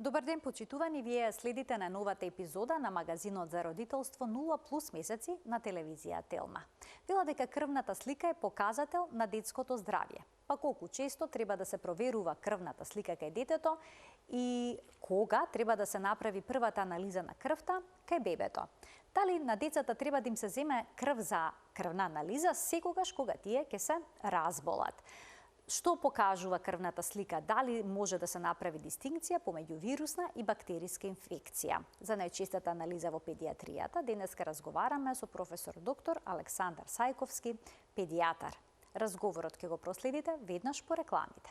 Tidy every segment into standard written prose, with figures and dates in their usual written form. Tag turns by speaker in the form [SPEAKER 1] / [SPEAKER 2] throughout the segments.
[SPEAKER 1] Добар ден, почитувани, вие следите на новата епизода на магазинот за родителство 0+ месеци на телевизија Телма. Вела дека крвната слика е показател на детското здравје. Па колку често треба да се проверува крвната слика кај детето и кога треба да се направи првата анализа на крвта кај бебето. Дали на децата треба да им се земе крв за крвна анализа секогаш кога тие ќе се разболат. Што покажува крвната слика? Дали може да се направи дистинкција помеѓу вирусна и бактериска инфекција? За најчестата анализа во педијатријата денеска разговараме со професор доктор Александар Сајковски, педијатар. Разговорот ќе го проследите веднаш по рекламите.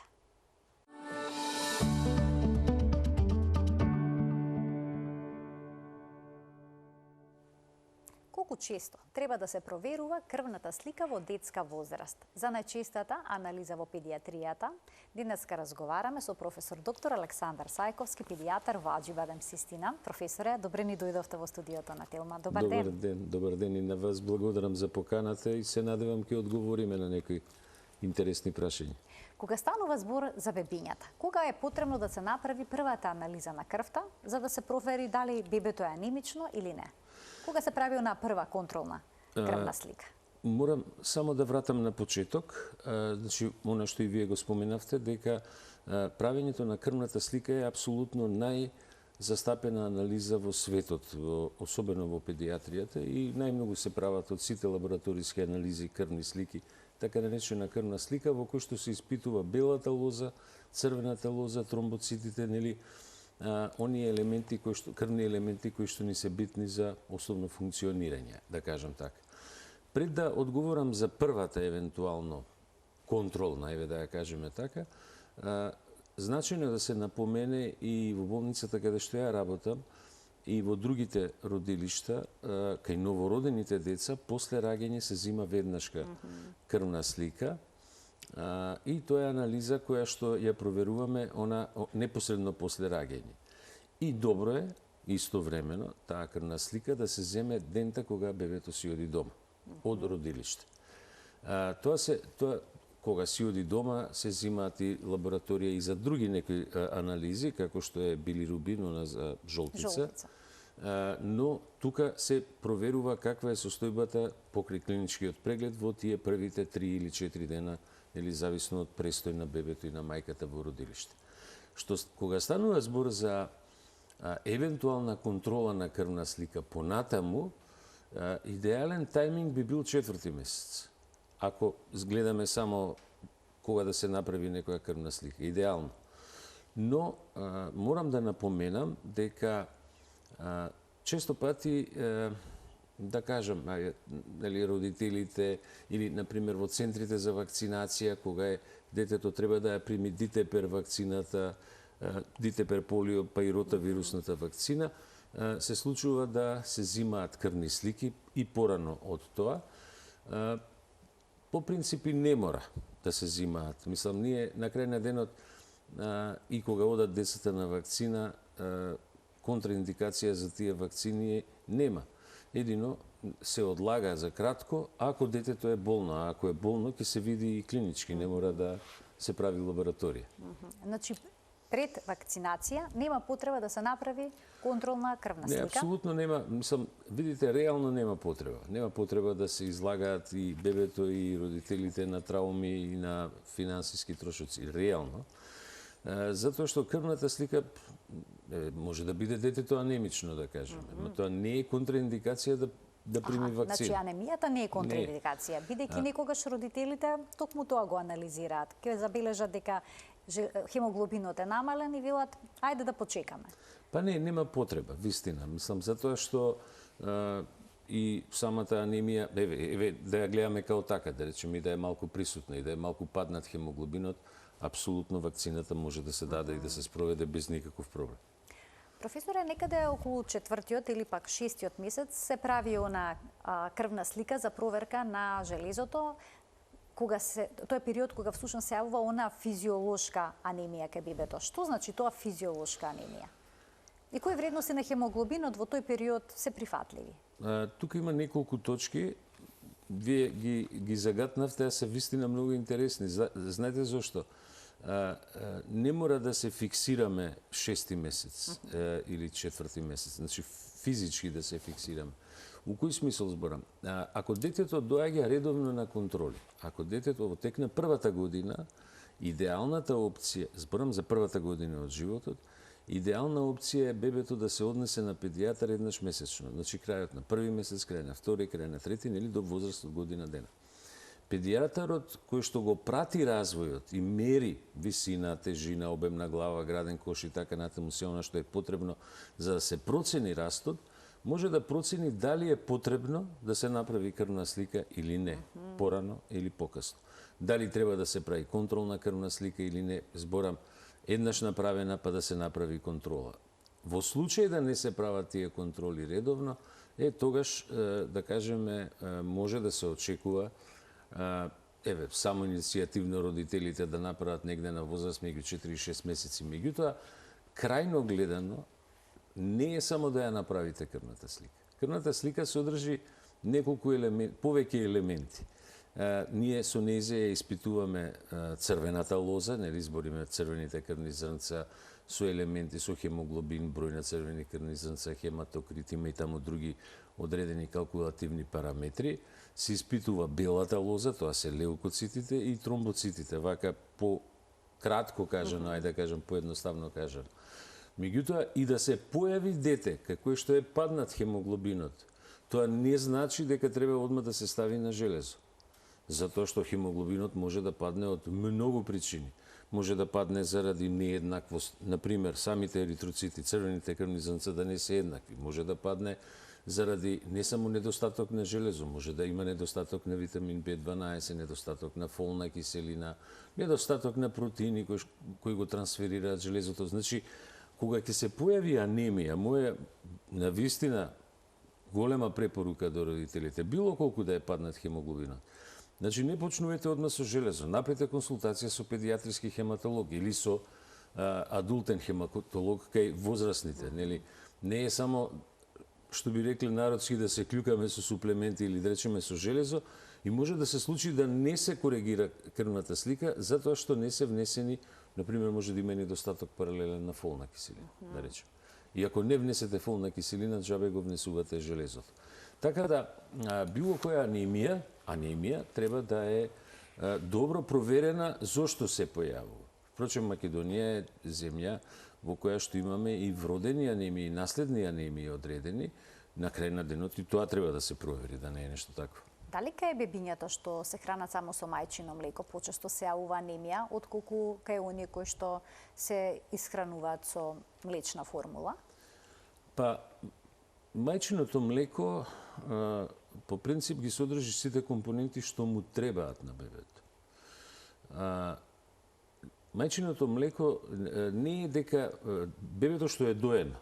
[SPEAKER 1] Колку често треба да се проверува крвната слика во детска возраст? За најчестата анализа во педијатријата денеска разговараме со професор доктор Александар Сајковски, педијатар во Аџибадем Систина. Професоре, добре ни дојдовте во студиото на Телма. Добар ден.
[SPEAKER 2] Добар ден и на вас. Благодарам за поканата и се надевам ќе одговориме на некои интересни прашања.
[SPEAKER 1] Кога станува збор за бебињата, кога е потребно да се направи првата анализа на крвта за да се провери дали бебето е анемично или не? Кога се прави она прва контролна крвна слика?
[SPEAKER 2] Морам само да вратам на почеток, значи она што и вие го споменавте, дека правењето на крвната слика е апсолутно најзастапена анализа во светот, особено во педијатријата, и најмногу се прават од сите лабораториски анализи крвни слики, така наречена крвна слика во кој што се испитува белата лоза, црвената лоза, тромбоцитите, нели, оние елементи крвни елементи кои што ни се битни за основно функционирање, да кажам така. Пред да одговорам за првата евентуално контролна, еве да ја кажеме така, значајно е да се напомене и во болницата каде што ја работам и во другите родилишта, кај новородените деца, после раѓање се зима веднашка крвна слика, и тоа е анализа која што ја проверуваме она непосредно после раѓање. И добро е, истовремено, таа крвна слика да се земе дента кога бебето си оди дома, од родилиште. Тоа кога си оди дома, се зимаат и лабораторија и за други некои анализи, како што е билирубин, она за жолтица. Но тука се проверува каква е состојбата покрај клиничкиот преглед во тие првите 3 или 4 дена, или зависно од престој на бебето и на мајката во родилиште. Кога станува збор за евентуална контрола на крвна слика понатаму, идеален тајминг би бил 4-ти месец. Ако гледаме само кога да се направи некоја крвна слика, идеално. Но морам да напоменам дека често пати, да кажам, дали родителите или, например, во центрите за вакцинација, кога детето треба да ја прими дитепер вакцината, дитепер полио, па и ротавирусната вакцина, се случува да се зимаат крвни слики и порано од тоа. По принципи не мора да се зимаат. Мислам, ние на крај на денот и кога одат децата на вакцина, контраиндикација за тие вакцини нема. Едино се одлага за кратко, ако детето е болно, а ако е болно, ќе се види и клинички, не мора да се прави лабораторија.
[SPEAKER 1] Значи, пред вакцинација нема потреба да се направи контролна крвна слика?
[SPEAKER 2] Не, апсолутно нема. Мислам, видите, реално нема потреба. Нема потреба да се излагаат и бебето и родителите на трауми и на финансиски трошоци. Реално. Затоа што крвната слика може да биде детето анемично, да кажеме, но тоа не е контраиндикација да прими вакцина.
[SPEAKER 1] Значи анемијата не е контраиндикација, бидејќи некогаш родителите токму тоа го анализираат. Ќе забележат дека хемоглобинот е намален и велат ајде да почекаме.
[SPEAKER 2] Па не, нема потреба, вистина. Мислам, затоа што и самата анемија, еве да ја гледаме као така, да речеме, и да е малку присутна и да е малку паднат хемоглобинот, апсолутно вакцината може да се даде и да се спроведе без никаков проблем.
[SPEAKER 1] Професоре, некаде околу 4-тиот или пак 6-тиот месец се прави она крвна слика за проверка на железото, тоа е период кога всушност се јавува она физиолошка анемија кај бебето. Што значи тоа физиолошка анемија? И кои вредности на хемоглобинот во тој период се прифатливи?
[SPEAKER 2] Тука има неколку точки. Вие ги загатнавте, а се вистина многу интересни. Знаете зошто? не мора да се фиксираме 6 месец или 4 месец, значи физички да се фиксираме. У кој смисол зборам? Ако детето доаѓа редовно на контроли, ако детето во тек на првата година, идеалната опција, зборам за првата година од животот, идеална опција е бебето да се однесе на педијатар еднаш месечно. Значи крајот на први месец, крај на втори, крај на трети, нели до возраст од година дена. Педијатарот кој што го прати развојот и мери висина, тежина, обем на глава, граден кош и така натаму се она што е потребно за да се процени растот, може да процени дали е потребно да се направи крвна слика или не, порано или покасно. Дали треба да се прави контролна крвна слика или не, зборам, еднаш направена па да се направи контрола. Во случај да не се прават тие контроли редовно, тогаш, да кажеме, може да се очекува само иницијативно родителите да направат негде на возраст меѓу 4 и 6 месеци. Меѓутоа, крајно гледано, не е само да ја направите крвната слика. Крвната слика содржи неколку повеќе елементи. Ние со нејзе ја испитуваме црвената лоза, нели збориме црвените крвни зрнца со елементи со хемоглобин, број на црвени крвни зрнца, хематокрит, има и таму други одредени калкулативни параметри. Се испитува белата лоза, тоа се леукоцитите и тромбоцитите, вака по кратко кажано, ајде да кажам поедноставно кажано. Меѓутоа, и да се појави дете како што е паднат хемоглобинот, тоа не значи дека треба одма да се стави на железо. Затоа што хемоглобинот може да падне од многу причини. Може да падне заради нееднаквост, например, самите еритроцити, црвените крвни зрнца да не се еднакви. Може да падне заради не само недостаток на железо, може да има недостаток на витамин B12, недостаток на фолна киселина, недостаток на протеини кои го трансферираат железото. Значи, кога ќе се појави анемија, моја навистина голема препорука до родителите, било колку да е паднат хемоглобинот, значи не почнувате одма со железо, направете консултација со педијатриски хематолог или со адултен хематолог кај возрастните, нели? Не е само, што би рекле народски, да се клюкаме со суплементи или да речеме со железо, и може да се случи да не се коригира крвната слика, затоа што не се внесени, например, може да има недостаток паралелен на фолна киселина, да речем. И ако не внесете фолна киселина, джабе го внесувате железото. Така да, било која анемија треба да е добро проверена зошто се појавува. Впрочем, Македонија е земја во која што имаме и вродени анемии, и наследни анемии одредени, на крај на денот и тоа треба да се провери, да не е нешто такво.
[SPEAKER 1] Дали кај бебињата што се хранат само со мајчино млеко почесто се јавува анемија, отколку кај оние кои што се исхрануваат со млечна формула?
[SPEAKER 2] Па, мајчиното млеко по принцип ги содржи сите компоненти што му требаат на бебето. Мајчиното млеко не е дека бебето што е доено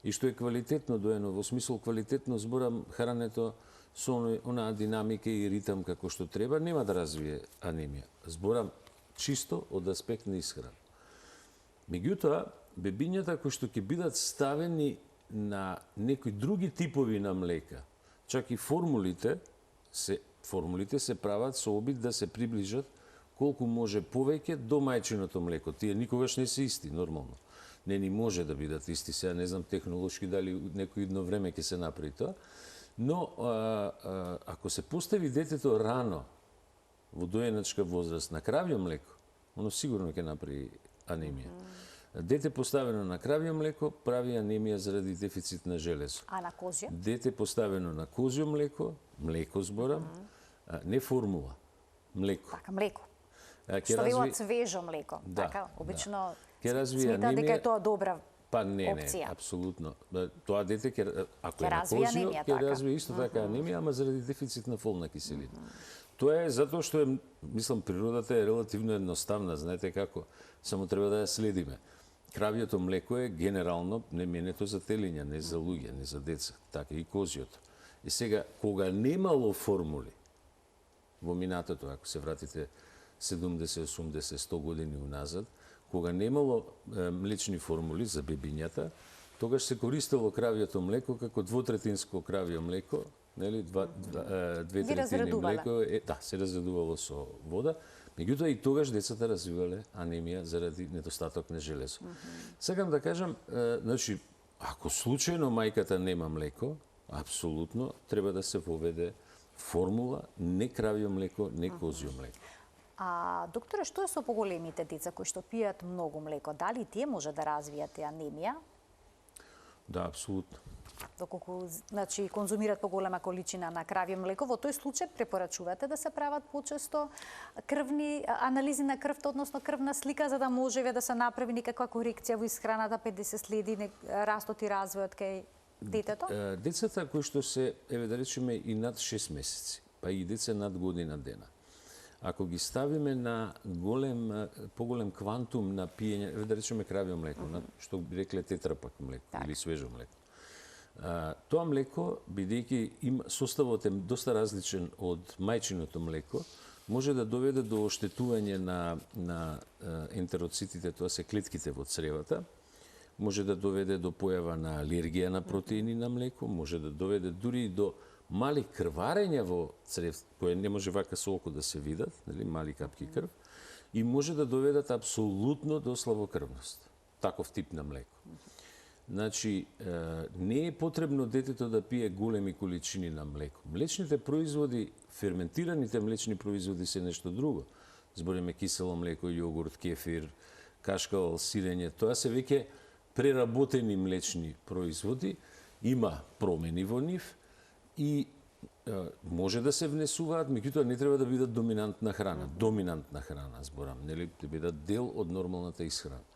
[SPEAKER 2] и што е квалитетно доено, во смисол квалитетно зборам хрането со онаа динамика и ритам како што треба, нема да развие анемија. Зборам чисто од аспект на исхрана. Меѓутоа, бебињата кои што ќе бидат ставени на некои други типови на млека, чак и формулите се прават со обид да се приближат колку може повеќе до мајчиното млеко. Тие никогаш не се исти, нормално. Не ни може да бидат исти, сега не знам технолошки дали некој едно време ќе се направи тоа, но ако се постави детето рано во доеначка возраст на кравје млеко, оно сигурно ќе направи анемија. Дете поставено на кравје млеко прави анемија заради дефицит на железо.
[SPEAKER 1] А на козје?
[SPEAKER 2] Дете поставено на козјо млеко зборам, не формула, млеко.
[SPEAKER 1] Така, млеко. Што велат свежо млеко, така, обично смета дека е тоа добра
[SPEAKER 2] Па не, апсолутно. Тоа дете ако е на козјо, ќе развие исто така анемија, ама заради дефицит на фолна киселина. Тоа е затоа што е, мислам, природата е релативно едноставна, знаете како, само треба да ја следиме. Кравјето млеко е генерално неменето за телиња, не за луѓе, не за деца, така и козјото. И сега, кога немало формули во минатото, ако се вратите 70, 80, 100 години уназад, кога немало млечни формули за бебињата, тогаш се користело кравјето млеко како двотретинско кравје млеко нели, две
[SPEAKER 1] Ги
[SPEAKER 2] третини
[SPEAKER 1] разредувале.
[SPEAKER 2] млеко, се разредувало со вода. Меѓутоа и тогаш децата развивале анемија заради недостаток на железо. Сакам да кажам, значи, ако случајно мајката нема млеко, апсолутно треба да се воведе формула не кравјо млеко, не козјо млеко.
[SPEAKER 1] А, докторе, што е со поголемите деца кои што пијат многу млеко? Дали тие може да развијат анемија?
[SPEAKER 2] Да, апсолутно.
[SPEAKER 1] Доколку значи конзумираат поголема количина на кравје млеко, во тој случај препорачувате да се прават почесто крвни анализи на крвта, односно крвна слика, за да може да се направи некаква корекција во исхраната, да се следи растот и развојот кај детето?
[SPEAKER 2] Децата кои што се, да речеме, и над 6 месеци, па и деца над година дена, ако ги ставиме на поголем квантум на пиење, да речеме кравјо млеко, што би рекле тетрапак млеко или свежо млеко, тоа млеко, бидејќи составот е доста различен од мајчиното млеко, може да доведе до оштетување на ентероцитите, тоа се клетките во цревата, може да доведе до појава на алергија на протеини на млеко, може да доведе дури и до мали крварења во црев, кои не може вака со око да се видат, нели, мали капки крв, и може да доведат апсолутно до слабокрвност, таков тип на млеко. Значи, не е потребно детето да пие големи количини на млеко. Млечните производи, ферментираните млечни производи се нешто друго. Збориме кисело млеко, јогурт, кефир, кашкавал, сирење, тоа се веќе преработени млечни производи, има промени во нив и може да се внесуваат, меѓутоа не треба да бидат доминантна храна, зборам, нели, да бидат дел од нормалната исхрана.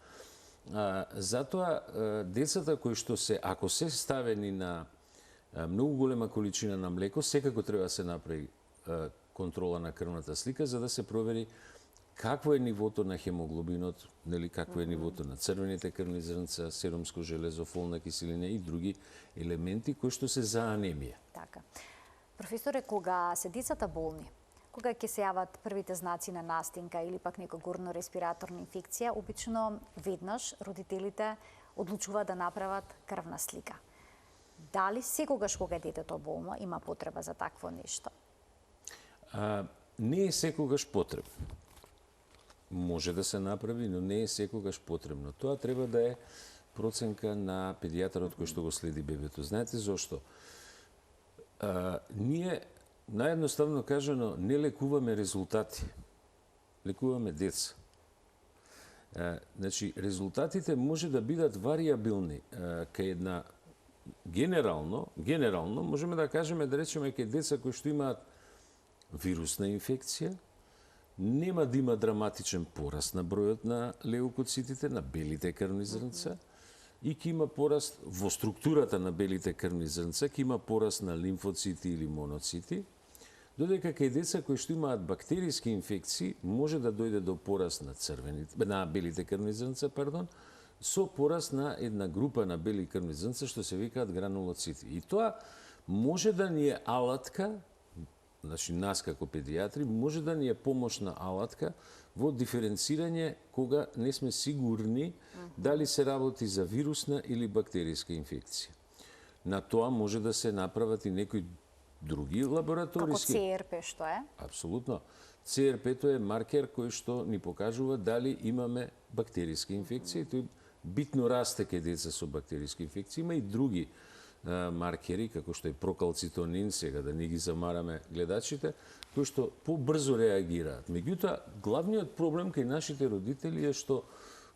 [SPEAKER 2] Затоа децата кои што ако се ставени на многу голема количина на млеко, секако треба да се направи контрола на крвната слика за да се провери какво е нивото на хемоглобинот, нели, какво е нивото на црвените крвни зрнца, серумско железо, фолна киселина и други елементи кои што се за анемија.
[SPEAKER 1] Така. Професоре, кога се децата болни, кога ќе се јават првите знаци на настинка или пак некоја горно-респираторна инфекција, обично веднаш родителите одлучуваат да направат крвна слика. Дали секогаш кога е детето болно има потреба за такво нешто?
[SPEAKER 2] Не е секогаш потребно. Може да се направи, но не е секогаш потребно. Тоа треба да е проценка на педијатарот кој што го следи бебето. Знаете зошто? Ние, наједноставно кажано, не лекуваме резултати. Лекуваме деца. Значи, резултатите може да бидат вариабилни. Кај една генерално, можеме да кажеме, да речеме, кај деца кои што имаат вирусна инфекција, нема да има драматичен пораст на бројот на леукоцитите, на белите крвни зрнца, и ќе има пораст во структурата на белите крвни зрнца, ќе има пораст на лимфоцити или моноцити, додека кај деца кои што имаат бактериски инфекции, може да дојде до пораст на белите крвни зрнца, со пораст на една група на бели крвни зрнца што се викаат гранулоцити. И тоа може да ни е алатка, значи нас како педијатри, може да ни е помошна алатка во диференцирање кога не сме сигурни дали се работи за вирусна или бактериска инфекција. На тоа може да се направат и некои други лабораториски.
[SPEAKER 1] Како ЦРП што е?
[SPEAKER 2] Апсолутно. ЦРП-то е маркер кој што ни покажува дали имаме бактериска инфекција. Тој битно расте кај деца со бактериски инфекции. Има и други маркери, како што е прокалцитонин, сега да не ги замараме гледачите, кои што побрзо реагираат. Меѓутоа, главниот проблем кај нашите родители е што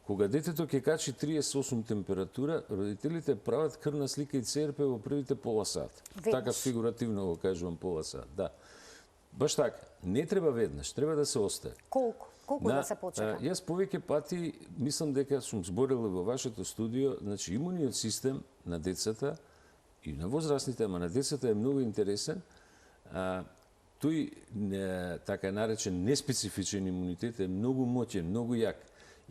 [SPEAKER 2] кога детето ќе качи 38 температура, родителите прават крвна слика и ЦРП во првите пола сат. Така фигуративно го кажувам, пола сат. Да. Баш така. Не треба веднаш, треба да се остави.
[SPEAKER 1] Колку? Колку да се почека?
[SPEAKER 2] Јас повеќе пати мислам дека сум зборил во вашето студио, значи имуниот систем на децата и на возрастните, ама на децата е многу интересен. Тој така наречен неспецифичен имунитет е многу моќен, многу јак.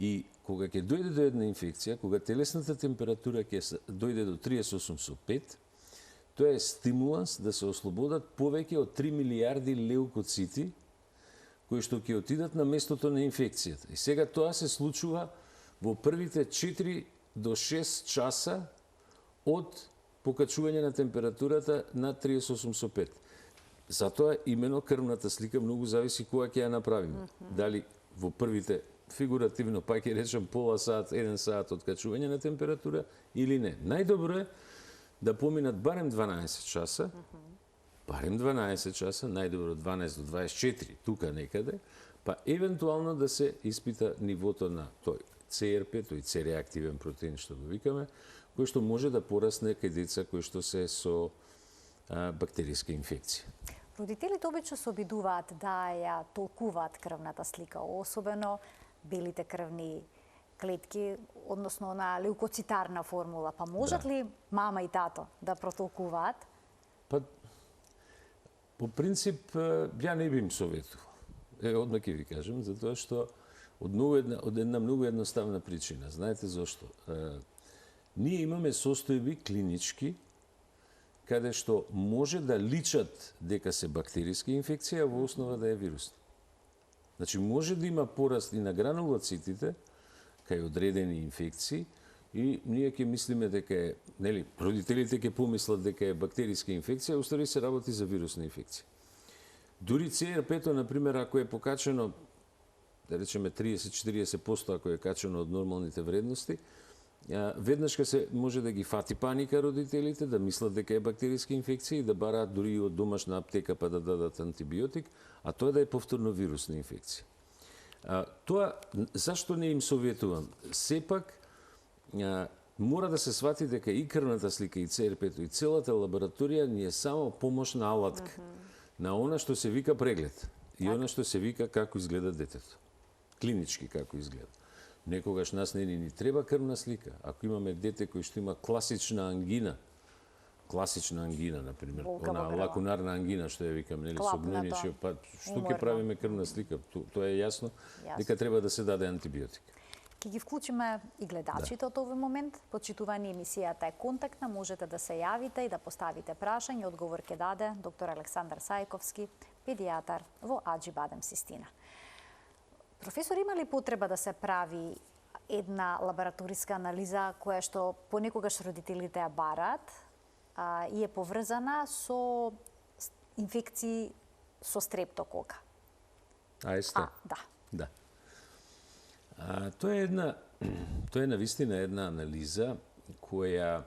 [SPEAKER 2] И кога ќе дојде до една инфекција, кога телесната температура ќе дојде до 38,5, тоа е стимуланс да се ослободат повеќе од 3 милиарди леукоцити кои што ќе отидат на местото на инфекцијата. И сега тоа се случува во првите 4 до 6 часа од покачување на температурата над 38,5. Затоа именно крвната слика многу зависи кога ќе ја направиме. Дали во првите фигуративно, па ќе речем пола сат, 1 сат од качување на температура или не. Најдобро е да поминат барем 12 часа, најдобро 12 до 24, тука некаде, па евентуално да се испита нивото на тој CRP, тој C-реактивен протеин што го викаме, кој што може да порасне кај деца кои што се со бактериски инфекции.
[SPEAKER 1] Родителите обично се обидуваат да ја толкуваат крвната слика, особено белите крвни клетки, односно на леукоцитарна формула. Па можат ли мама и тато да протолкуваат?
[SPEAKER 2] Па, по принцип, ја не би им советувал. Одма ќе ви кажем, затоа што од една многу едноставна причина. Знаете зошто? Ние имаме состојби клинички каде што може да личат дека се бактериски инфекции, а во основа да е вирусни. Значи, може да има пораст и на гранулоцитите кај одредени инфекции и ние ќе мислиме дека е, нели, родителите ќе помислат дека е бактериска инфекција, а уствари се работи за вирусна инфекција. Дури CRP-то, например, ако е покачено, да речеме 30-40%, ако е качено од нормалните вредности, веднаш се може да ги фати паника родителите, да мислат дека е бактериска инфекција и да бараат дури од домашна аптека па да дадат антибиотик, а тоа да е повторно вирусна инфекција. Тоа, зашто не им советувам? Сепак, мора да се свати дека и крвната слика, и CRP-то, и целата лабораторија ни е само помошна алатка на она што се вика преглед и она што се вика како изгледа детето. Клинички како изгледа. Некогаш нас не ни треба крвна слика. Ако имаме дете кој што има класична ангина, например, она лакунарна ангина што ја викаме, нели, со гнениче, па што ќе правиме крвна слика? Тоа е јасно дека треба да се даде антибиотик.
[SPEAKER 1] Ќе ги вклучиме и гледачите од овој момент. Почитувани, емисијата е контактна, можете да се јавите и да поставите прашање. Одговор ќе даде доктор Александар Сајковски, педијатар во Аџи Бадем Систина. Професор, има ли потреба да се прави една лабораториска анализа која што понекогаш родителите ја бараат и е поврзана со инфекции со стрептокока?
[SPEAKER 2] АСТ?
[SPEAKER 1] Да.
[SPEAKER 2] Тоа е навистина една анализа која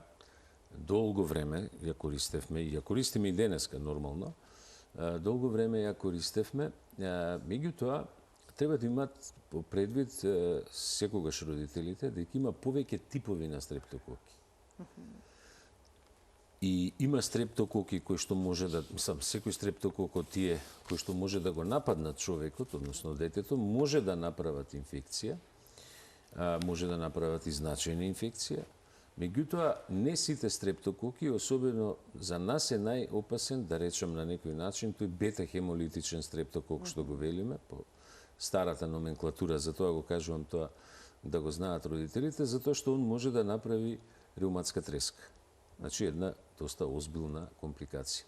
[SPEAKER 2] долго време ја користевме и ја користиме и денеска нормално. Долго време ја користевме, меѓутоа треба да имат предвид секогаш родителите дека има повеќе типови на стрептококи. И има стрептококи кои што може да, секој стрептокок од тие кои што може да го нападнат човекот, односно детето, може да направат инфекција, може да направат и значајна инфекција. Меѓутоа, не сите стрептококи, особено за нас е најопасен, да речем на некој начин, тој бета-хемолитичен стрептокок што го велиме, по старата номенклатура, затоа го кажувам тоа да го знаат родителите, затоа што он може да направи реуматска треска. Значи, една доста озбилна компликација.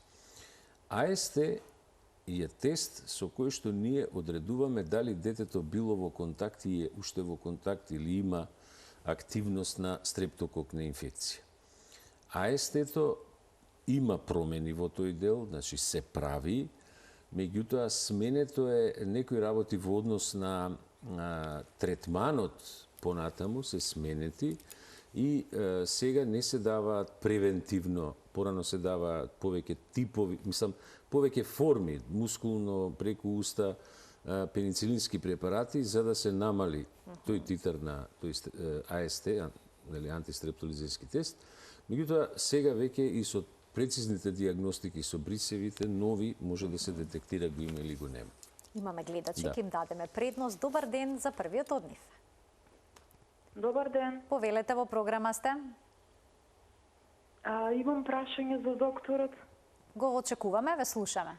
[SPEAKER 2] АСТ е тест со кој што ние одредуваме дали детето било во контакт и е уште во контакт или има активност на стрептококна инфекција. АСТ-то има промени во тој дел, значи се прави, меѓутоа сменето е некои работи во однос на третманот понатаму се сменети и сега не се даваат превентивно, порано се даваат повеќе типови, повеќе форми, мускулно, преку уста, пеницилински препарати за да се намали тој титар на тој АСТ, антистрептолизиски тест. Меѓутоа сега веќе и со прецизните диагностики со брисевите нови може да се детектира го има или го нема.
[SPEAKER 1] Имаме гледачи, ќе им дадеме предност. Добар ден за првиот од нив.
[SPEAKER 3] Добар ден.
[SPEAKER 1] Повелете, во програма сте.
[SPEAKER 3] Имам прашање за докторот.
[SPEAKER 1] Го очекуваме, ве слушаме.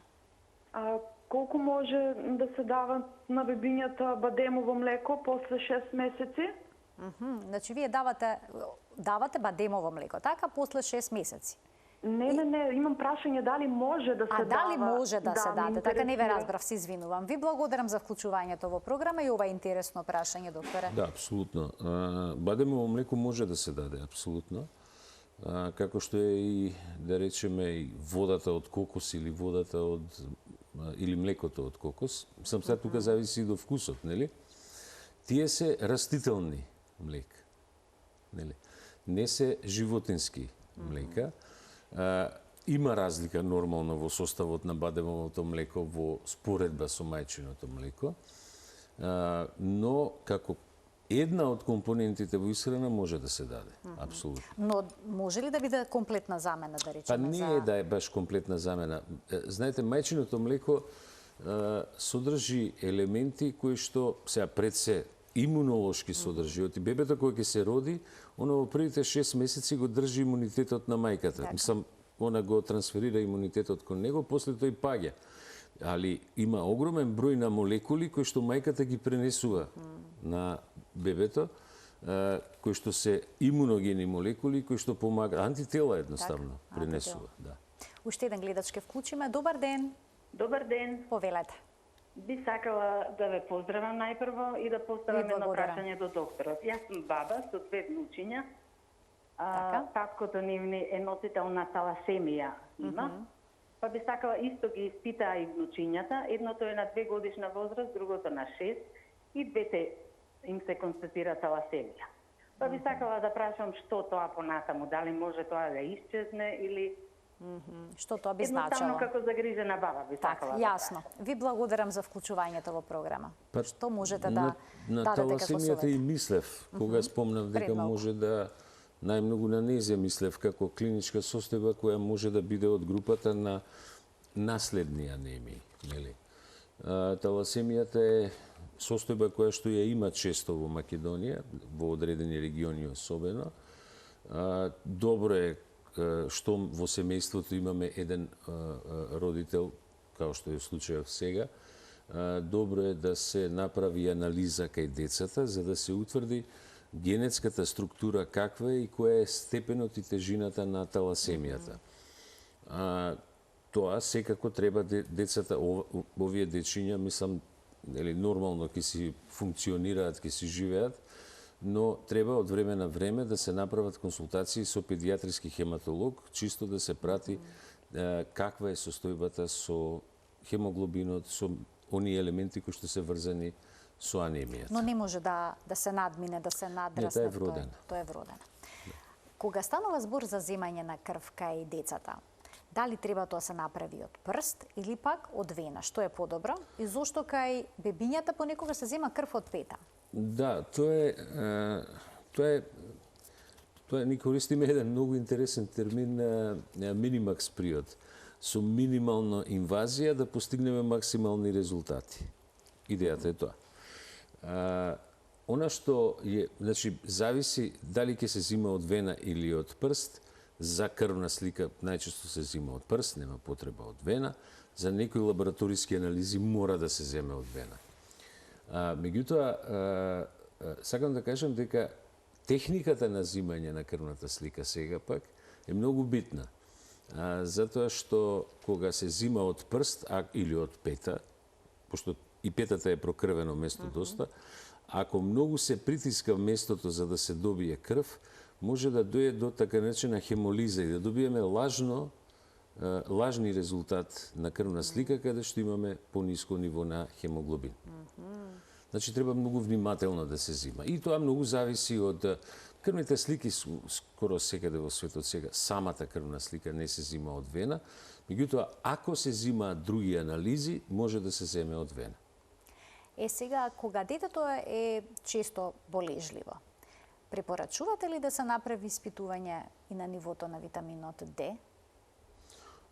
[SPEAKER 3] Колку може да се дава на бебињата бадемово млеко после 6 месеци?
[SPEAKER 1] Значи, вие давате бадемово млеко, така, после 6 месеци?
[SPEAKER 3] Не, имам прашање дали може да се дава.
[SPEAKER 1] Дали може да се даде? Така не ве разбрав, се извинувам. Ви благодарам за вклучувањето во програма и ова интересно прашање, докторе.
[SPEAKER 2] Да, апсолутно. Бадемово млеко може да се даде, апсолутно. како што е и, да речеме, и водата од кокос или водата од или млекото од кокос. Сам сега тука зависи и до вкусот, нели? Тие се растителни млека, нели? Не се животински млека. Има разлика нормално во составот на бадемовото млеко во споредба со мајчиното млеко, но како една од компонентите во исхрана може да се даде, апсолутно.
[SPEAKER 1] Но може ли да биде комплетна замена, да речеме?
[SPEAKER 2] Па не е да е баш комплетна замена. Знаете, мајчиното млеко содржи елементи кои што сега пред се имунолошки содржи. Оти бебето кое ќе се роди, оно во првите 6 месеци го држи имунитетот на мајката. Мислам, она го трансферира имунитетот кон него, после тој паѓа. Али има огромен број на молекули кои што мајката ги пренесува на бебето, кои што се имуногени молекули, кои што помагаат, антитела едноставно пренесува. Да.
[SPEAKER 1] Уште еден гледач ке вклучиме. Добар ден.
[SPEAKER 4] Добар ден.
[SPEAKER 1] Повелете.
[SPEAKER 4] Би сакала да ве поздравам најпрво и да поставам едно прашање до докторот. Јас сум баба со 2 внучиња. Таткото нивни е носител на таласемија има. Па би сакала исто ги испитаа и внучињата. Едното е на 2 годишна возраст, другото на 6. И двете им се констатира таласемија. Па би сакала да прашам што тоа понатаму, дали може тоа да исчезне или
[SPEAKER 1] Што тоа би значило?
[SPEAKER 4] Едноставно како загрижена баба би сакала да
[SPEAKER 1] јасно. Ви благодарам за вклучувањето во програма. Што можете да
[SPEAKER 2] на
[SPEAKER 1] дадете како
[SPEAKER 2] таласемијата и
[SPEAKER 1] совет?
[SPEAKER 2] мислев, кога спомнав дека може да најмногу на незе мислев како клиничка состојба која може да биде од групата на наследни анемии, нели? Таласемијата е состојба која што ја има често во Македонија, во одредени региони особено. Добро е што во семејството имаме еден родител, као што е случајот сега. Добро е да се направи анализа кај децата, за да се утврди генетската структура каква е и која е степенот и тежината на таласемијата. Тоа секако треба децата, овие дечиња, мислам, нормално ќе си функционираат, ќе си живеат, но треба од време на време да се направат консултации со педијатриски хематолог, чисто да се прати каква е состојбата со хемоглобинот, со оние елементи кои што се врзани со анемијата.
[SPEAKER 1] Но не може да се надмине, да се надрасне.
[SPEAKER 2] Не, тоа е вродено.
[SPEAKER 1] Тоа е вродено. Кога станува збор за земање на крв кај децата, дали треба тоа се направи од прст или пак од вена? Што е подобро? И зошто кај бебињата понекогаш се зема крв од пета?
[SPEAKER 2] Да, ни користиме еден многу интересен термин минимакс приод. Со минимална инвазија да постигнеме максимални резултати. Идејата е тоа. Она што е, значи, зависи дали ќе се зима од вена или од прст. За крвна слика најчесто се зима од прст, нема потреба од вена. За некои лабораториски анализи мора да се земе од вена. Меѓутоа, сакам да кажам дека техниката на зимање на крвната слика сега пак е многу битна. Затоа што кога се зима од прст или од пета, пошто и петата е прокрвено место доста, ако многу се притиска местото за да се добие крв, може да дојде до така наречена хемолиза и да добиеме лажни резултат на крвна слика каде што имаме пониско ниво на хемоглобин. Значи треба многу внимателно да се зима. И тоа многу зависи од крвните слики скоро секаде во светот сега. Самата крвна слика не се зима од вена, меѓутоа ако се зимаат други анализи, може да се земе од вена.
[SPEAKER 1] Сега, кога детето е често болежливо, препорачувате ли да се направи испитување и на нивото на витаминот D?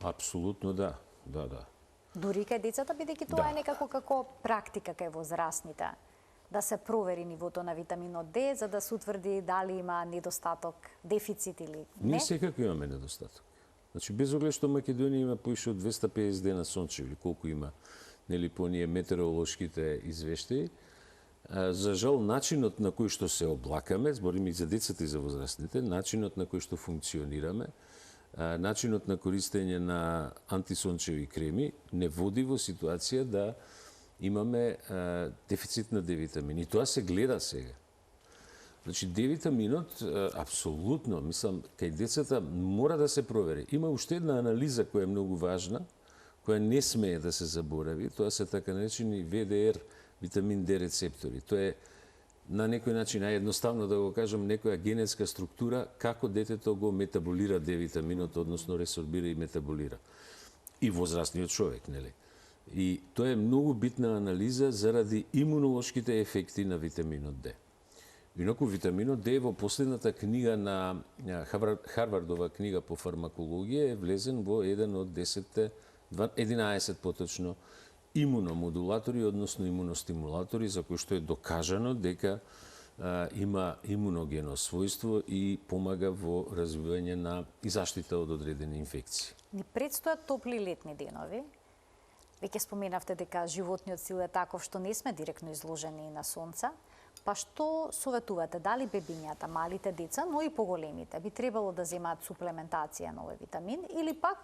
[SPEAKER 2] Апсолутно да. Да.
[SPEAKER 1] Дури кај децата, бидејќи тоа е некако како практика кај возрастните, да се провери нивото на витаминот D, за да се утврди дали има недостаток, дефицит или не?
[SPEAKER 2] Ние секако имаме недостаток. Значи, без оглед што Македонија има поише од 250 дена сончеви, или колку има, нели, по ние метеоролошките извештаи. За жал, начинот на кој што се облакаме, зборим и за децата и за возрастните, начинот на кој што функционираме, начинот на користење на антисончеви креми не води во ситуација да имаме дефицит на D-витамин. И тоа се гледа сега. Значи, D-витаминот, апсолутно, мислам, кај децата мора да се провери. Има уште една анализа која е многу важна, која не смее да се заборави, тоа се така наречени ВДР, витамин D рецептори. Тоа е на некој начин, наједноставно да го кажам, некоја генетска структура како детето го метаболира D-витаминот, односно ресорбира и метаболира. И возрастниот човек, нели? И тоа е многу битна анализа заради имунолошките ефекти на витаминот D. Инаку витаминот D во последната книга на Харвардова книга по фармакологија е влезен во еден од 11 поточно имуномодулатори, односно имуностимулатори, за кои што е докажано дека има имуногено својство и помага во развивање на и заштита од одредени инфекции.
[SPEAKER 1] Ни предстојат топли летни денови. Веќе споменавте дека животниот цикл е таков што не сме директно изложени на сонце. Па што советувате, дали бебињата, малите деца, но и поголемите, би требало да земаат суплементација на овој витамин или пак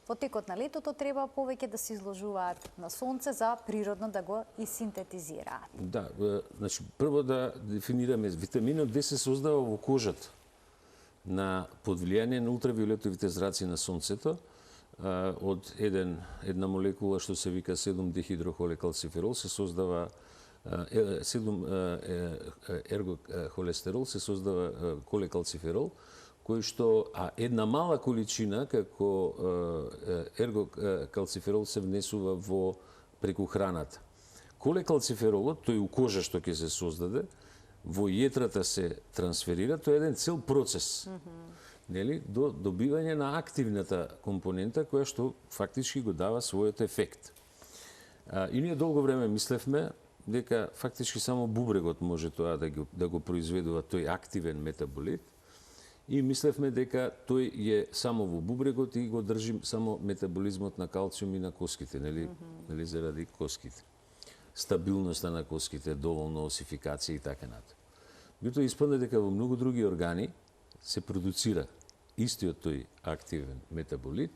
[SPEAKER 1] во текот на летото треба повеќе да се изложуваат на сонце за природно да го и синтетизираат?
[SPEAKER 2] Да, значи прво да дефинираме, витаминот D се создава во кожата под влијание на ултравиолетовите зраци на сонцето од една молекула што се вика 7-дехидрохолекалциферол се создава 7-ергохолестерол се создава колекалциферол, кој што една мала количина како ергокалциферол се внесува преку храната. Колекалциферолот, тој у кожа што ќе се создаде, во јетрата се трансферира, тоа е еден цел процес. Нели, до добивање на активната компонента која што фактички го дава својот ефект. И ние долго време мислевме дека фактички само бубрегот може тоа да го произведува тој активен метаболит и мислевме дека тој е само во бубрегот и го држи само метаболизмот на калциум и на коските, нели заради коските. Стабилноста на коските, доволно осификација и така натаму. Меѓутоа испадна дека во многу други органи се продуцира истиот тој активен метаболит,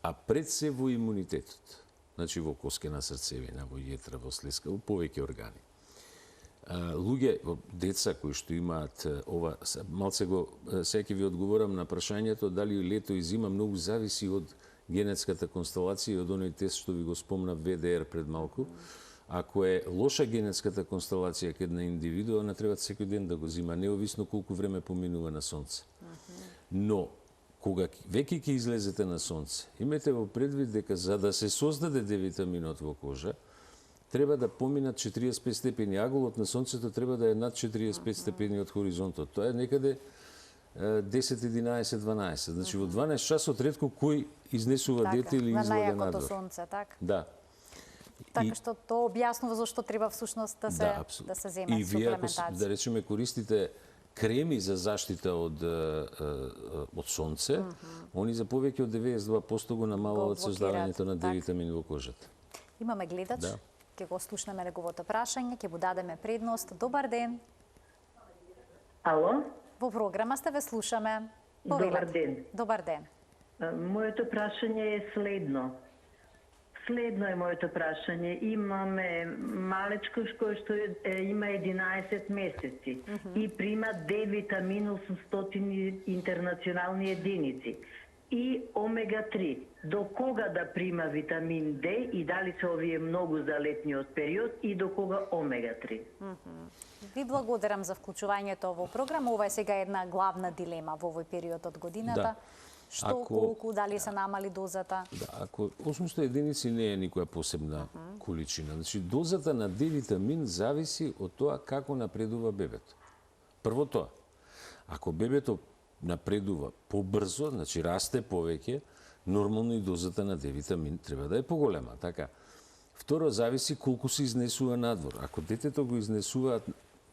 [SPEAKER 2] а пред се во имунитетот. Значи во коскена срцевина, во јетра, во слезка, во повеќе органи. Луѓе, деца кои што имаат ова, малце сега ќе ви одговорам на прашањето дали лето и зима многу зависи од генетската констелација и од оној тест што ви го спомна ВДР пред малку. Ако е лоша генетската констелација кај една индивидуа, не треба секој ден да го зима, неовисно колку време поминува на сонце. Но кога веќе ќе излезете на сонце, имајте во предвид дека за да се создаде D-витаминот во кожа, треба да поминат 45 степени. Аголот на сонцето треба да е над 45 степени од хоризонтот. Тоа е некаде 10, 11, 12. Значи во 12 часот ретко кој изнесува дете или излага надвор.
[SPEAKER 1] На најакото сонце, така?
[SPEAKER 2] Да.
[SPEAKER 1] Така што тоа објаснува зашто треба всушност да се земе
[SPEAKER 2] и вие,
[SPEAKER 1] суплементација.
[SPEAKER 2] да речеме, користите креми за заштита од сонце, они за повеќе од 92% го намалуваат создавањето на D-витамин во кожата.
[SPEAKER 1] Имаме гледач, ќе го слушнеме неговото прашање, ќе му дадеме предност. Добар ден.
[SPEAKER 5] Ало?
[SPEAKER 1] Во програма сте, ве слушаме.
[SPEAKER 5] Добар ден.
[SPEAKER 1] Добар ден.
[SPEAKER 5] Моето прашање е следно. Следно е моето прашање. Имаме малечко кој што има 11 месеци и прима D-витамин 800 интернационални единици и омега-3. До кога да прима витамин D и дали се овие многу за летниот период и до кога омега-3?
[SPEAKER 1] Ви благодарам за вклучувањето во програма. Ова е сега една главна дилема во овој период од годината. Што, колку, дали се намали дозата?
[SPEAKER 2] Да, ако 800 единици не е никоја посебна количина. Значи, дозата на D-витамин зависи од тоа како напредува бебето. Прво тоа. Ако бебето напредува побрзо, значи расте повеќе, нормално и дозата на D-витамин треба да е поголема, така? Второ, зависи колку се изнесува надвор. Ако детето го изнесуваат,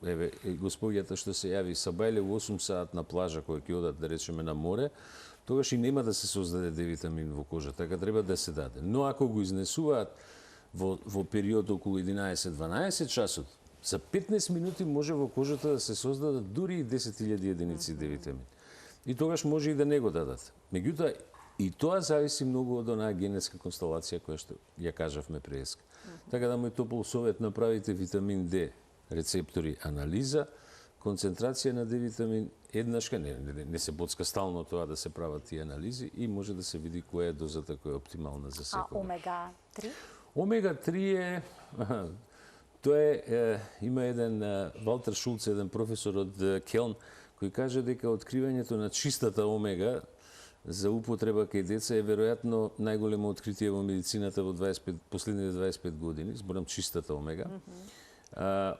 [SPEAKER 2] еве, господјата што се јави сабајле 8 саат на плажа кој ќе одат, да речеме, на море, тогаш и нема да се создаде D-витамин во кожа, така треба да се даде. Но ако го изнесуваат во период околу 11-12 часот, за 15 минути може во кожата да се создадат дури и 10.000 единици D-витамин. И тогаш може и да не го дадат. Меѓутоа, и тоа зависи многу од онаа генетска констелација која што ја кажавме преска. Така да мој топол совет, направите витамин D рецептори анализа, концентрација на D-витамин еднашка, не се боцка стално тоа да се прават тие анализи и може да се види која е дозата која е оптимална за секој.
[SPEAKER 1] А омега-3?
[SPEAKER 2] Омега-3 е... Тоа е, има еден Валтер Шулц, еден професор од Келн, кој каже дека откривањето на чистата омега за употреба кај деца е веројатно најголемо откритие во медицината во последните 25 години, зборам чистата омега.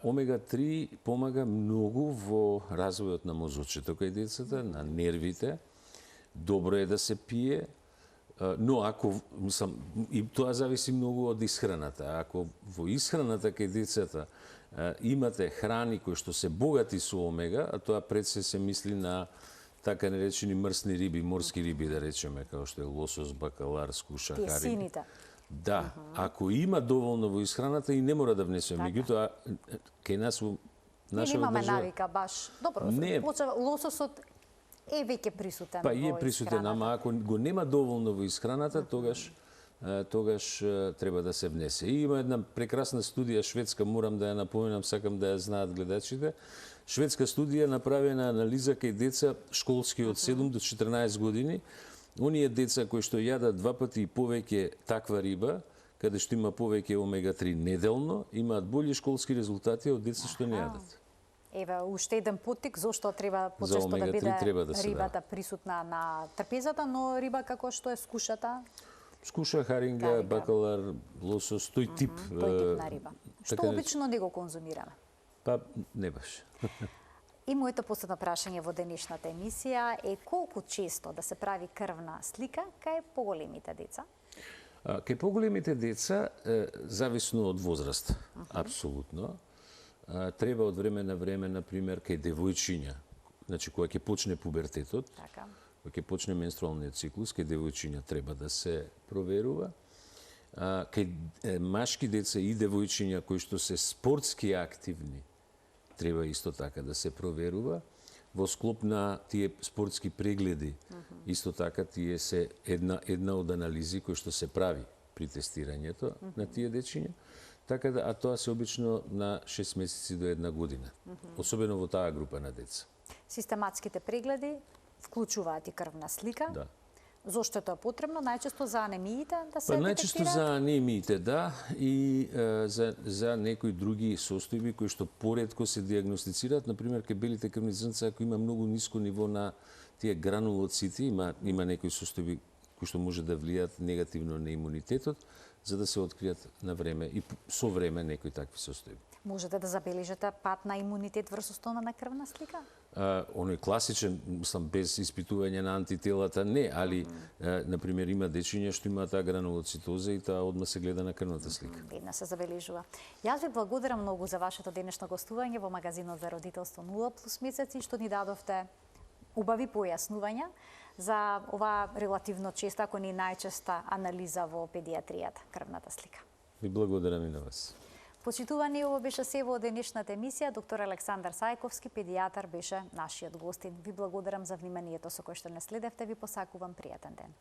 [SPEAKER 2] Омега-3 помага многу во развојот на мозочето кај децата, на нервите. Добро е да се пие, но ако, и тоа зависи многу од исхраната. Ако во исхраната кај децата имате храни кои што се богати со омега, а тоа пред се мисли на така наречени мрсни риби, морски риби, да речеме, како што е лосос, бакалар, скуша,
[SPEAKER 1] Тие
[SPEAKER 2] хари.
[SPEAKER 1] сините.
[SPEAKER 2] Да, ако има доволно во исхраната и не мора да внесеме. Меѓутоа, кај нас во нашава
[SPEAKER 1] имаме
[SPEAKER 2] држава...
[SPEAKER 1] навика баш. Добро, лососот е веќе присутен
[SPEAKER 2] Па е
[SPEAKER 1] во
[SPEAKER 2] присутен,
[SPEAKER 1] исхраната.
[SPEAKER 2] ама ако го нема доволно во исхраната, тогаш треба да се внесе. И има една прекрасна студија шведска, морам да ја напоменам, сакам да ја знаат гледачите. Шведска студија направена анализа кај деца школски од 7 до 14 години. Оние деца кои што јадат 2 пати и повеќе таква риба, каде што има повеќе омега-3 неделно, имаат болji школски резултати од деца што не јадат.
[SPEAKER 1] Еве, уште еден поттик зошто треба почесто да
[SPEAKER 2] омега-3 треба
[SPEAKER 1] биде
[SPEAKER 2] да се
[SPEAKER 1] рибата присутна на трпезата, но риба како што е скушата,
[SPEAKER 2] Скуша, харинга, бакалар, лосос, тој тип.
[SPEAKER 1] тој тип на риба. Што обично не го конзумираме?
[SPEAKER 2] Па, не баш.
[SPEAKER 1] И моето последно прашање во денешната емисија е колку често да се прави крвна слика кај поголемите деца?
[SPEAKER 2] Кај поголемите деца, зависно од возраст, апсолутно, треба од време на време, например, кај девојчиња, значи кога ќе почне пубертетот,
[SPEAKER 1] Така.
[SPEAKER 2] кога ќе почне менструалниот циклус, кај девојчиња треба да се проверува. Кај машки деца и девојчиња кои што се спортски активни, треба исто така да се проверува. Во склоп на тие спортски прегледи, исто така тие се една од анализи кои што се прави при тестирањето на тие дечиња. Така да, а тоа се обично на 6 месеци до 1 година, особено во таа група на деца.
[SPEAKER 1] Систематските прегледи вклучуваат и крвна слика.
[SPEAKER 2] Да.
[SPEAKER 1] Зошто е тоа потребно? Најчесто за анемиите да се
[SPEAKER 2] Па најчесто
[SPEAKER 1] детектираат?
[SPEAKER 2] за анемиите, да, и за некои други состојби кои што поретко се диагностицираат, например кај белите крвни зрнца, ако има многу ниско ниво на тие гранулоцити, има некои состојби кои што може да влијаат негативно на имунитетот, за да се откријат на време и со време некои такви состојби.
[SPEAKER 1] Можете да забележите пат на имунитет врз основа на крвна слика?
[SPEAKER 2] Оној класичен, без испитување на антителата, не, али, например, има дечиња што имаат таа гранулоцитоза и таа одма се гледа на крвната слика.
[SPEAKER 1] Видно се забележува. Јас ви благодарам многу за вашето денешно гостување во магазинот за родителство 0+ месеци, што ни дадовте убави појаснувања за ова релативно честа, ако не најчеста анализа во педиатријата, крвната слика.
[SPEAKER 2] Ви благодарам и на вас.
[SPEAKER 1] Почитувани, ово беше се во денешната емисија. Доктор Александар Сајковски, педијатар, беше нашиот гостин. Ви благодарам за вниманието со кое што не следевте. Ви посакувам пријатен ден.